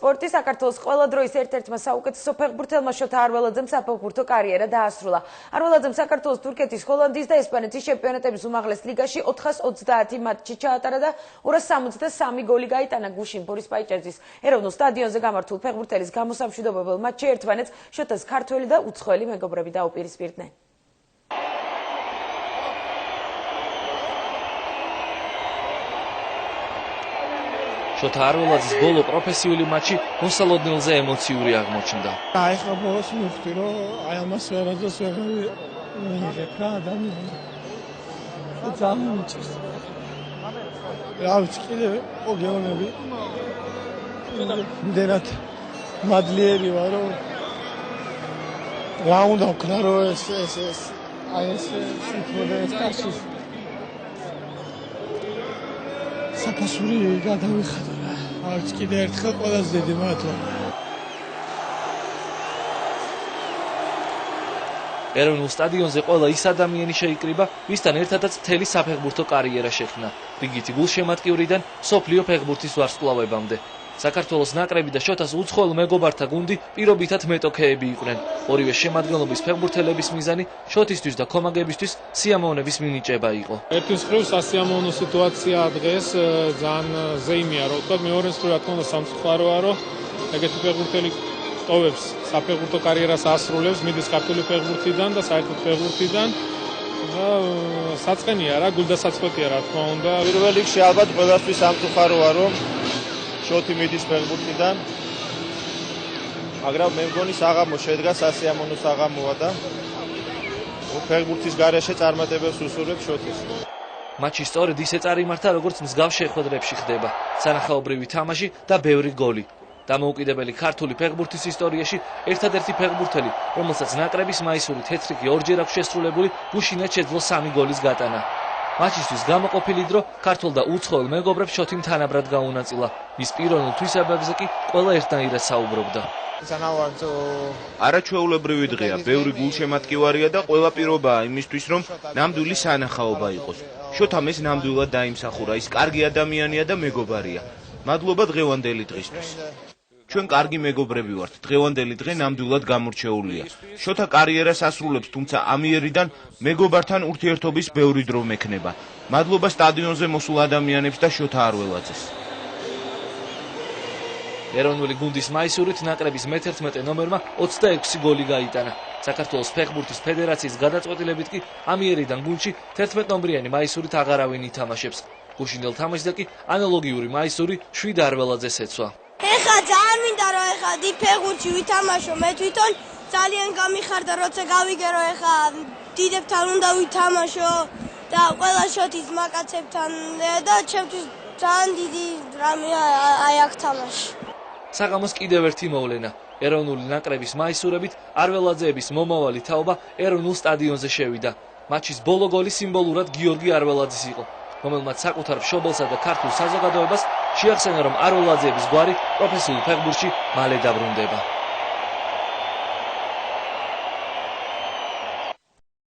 სპორტი. საქართველოს ყველა დროის ერთ-ერთმა საუკეთესო ფეხბურთელმა შოთა არველაძემ საფეხბურთო კარიერა დაასრულა. არველაძემ საქართველოს, თურქეთის, ჰოლანდიის და ესპანეთის ჩემპიონატების უმაღლეს ლიგაში 430 მატჩი ჩაატარა და 263 გოლი გაიტანა. გუშინ ბორის პაიჭაძის ეროვნულ სტადიონზე გამართულ ფეხბურთელის გამოსამშვიდობებელ მატჩში ერთმანეთს შოთას ქართველი და უცხოელი მეგობრები დაუპირისპირდნენ. შოთა არველაძის ბოლო პროფესიული მატჩი მოსალოდნელზე ემოციური აღმოჩნდა. აი ხა ბოლოს მივხვდი რომ აი ამას ვერადოს ვეღარ მიიღებ რა ადამიანი. ძალიან მიჭირს. რა ვიცი კიდე გეონები. იმდენად მადლიერი ვარ რომ რა უნდა ვქნა რომ ეს აი ეს სიტყვა ეს კარში საფასური გადავიხადე რა. არც კიდე ერთხელ ყველას დიდი მადლობა. ეროვნულ სტადიონზე ყველა ის ადამიანი შეიკრიბა, ვისთან ერთადაც მთელი საფეხბურთო კარიერა შექმნა. რიგითი გულშემატკივრიდან მსოფლიო ფეხბურთის ვარსკვლავებამდე. საქართველოს ნაკრები და შოთას უცხოელ მეგობართა გუნდი პირობითად მეტოქეები იყვნენ. ორივე შემადგენლობის ფეხბურთელების მიზანი შოთისთვის და კომაგებისთვის სიამოვნების მინიჭება იყო. ერთის მხრივ სასიამოვნო სიტუაცია დღეს ძალიან ზეიმია, რომ ვთქვათ, მეორე მხრივ რა თქმა უნდა სამწუხაროა, რომ ეგეთი ფეხბურთელი ტოვებს საფეხბურთო კარიერას ასრულებს, მიდის ქართული ფეხბურთიდან და საერთოდ ფეხბურთიდან. და საწყენია რა, გულდასაწყვეტია რა თქმა უნდა. პირველ რიგში ალბათ ყველასთვის სამწუხაროა, რომ შოთი მიდის ფეხბურთიდან, მაგრამ მე მგონი საღამო შედგა სასიამოვნო საღამოა და ფეხბურთის გარეშე წარმატებებს უსურვებს შოთის. მატჩი სწორედ ისე წარიმართა, როგორც მსგავს შეხვედრებში ხდება. სანახაობრივი თამაში და ბევრი გოლი. დამოუკიდებელი ქართული ფეხბურთის ისტორიაში ერთადერთი ფეხბურთელი, რომელსაც ნაკრების მაისური თეთრიკი ორჯერ აქვს შესრულებული, გუშინაც შეძლო 3 გოლის გატანა. მატჩისთვის გამოყოფილი დრო ქართულ და უცხოელ მეგობრებს შოთიმ თანაბრად გაუნაწილა. მის პიროვნულ თვისებებზე კი ყველა ერთნაირად საუბრობდა. არაჩვეულებრივი დღეა, ბევრი გულშემატკივარია და ყველა პირობაა იმისთვის, რომ ნამდვილი სანახაობა იყოს. შოთამ ეს ნამდვილად დაიმსახურა, ის კარგი ადამიანია და მეგობარია. მადლობა დღევანდელი დღისთვის. ჩვენ კარგი მეგობრები ვართ. დღევანდელი დღე ნამდვილად გამორჩეულია. შოთა კარიერას ასრულებს, თუმცა ამიერიდან მეგობართან ურთიერთობის ბევრი დრო მექნება. მადლობა სტადიონზე მოსულ ადამიანებს და შოთა არველაძეს. ეროვნული გუნდის მაისურით ნაკრების მე-11 ნომერმა 26 გოლი გაიტანა. საქართველოს ფეხბურთის ფედერაციის გადაწყვეტილებით კი ამიერიდან გუნდში 11 ნომრიანი მაისურით აღარავინ ითამაშებს. გუშინდელ თამაშზე კი ანალოგიური მაისური 7 არველაძეს ეცვა. ეხლა ძალიან მინდა რომ ეხლა ფეხბურთში ვითამაშო, მე თვითონ ძალიან გამიხარდა როცა გავიგე რომ ეხლა დიდებთან უნდა ვითამაშო და ყველა შოთის მაკაცებთან და ჩემთვის ძალიან დიდი რამეა აი აქ თამაში. საღამოს კიდევ ერთი მოვლენა. ეროვნული ნაკრების მაისურებით არველაძეების მომავალი თაობა ეროვნულ სტადიონზე შევიდა. მატჩის ბოლო გოლი სიმბოლურად გიორგი არველაძის იყო, რომელმაც საკუთარ მშობელსა და ქართულ საზოგადოებას შეახსენა, რომ არველაძეების გვარი პროფესიულ ფეხბურთში მალე დაბრუნდება.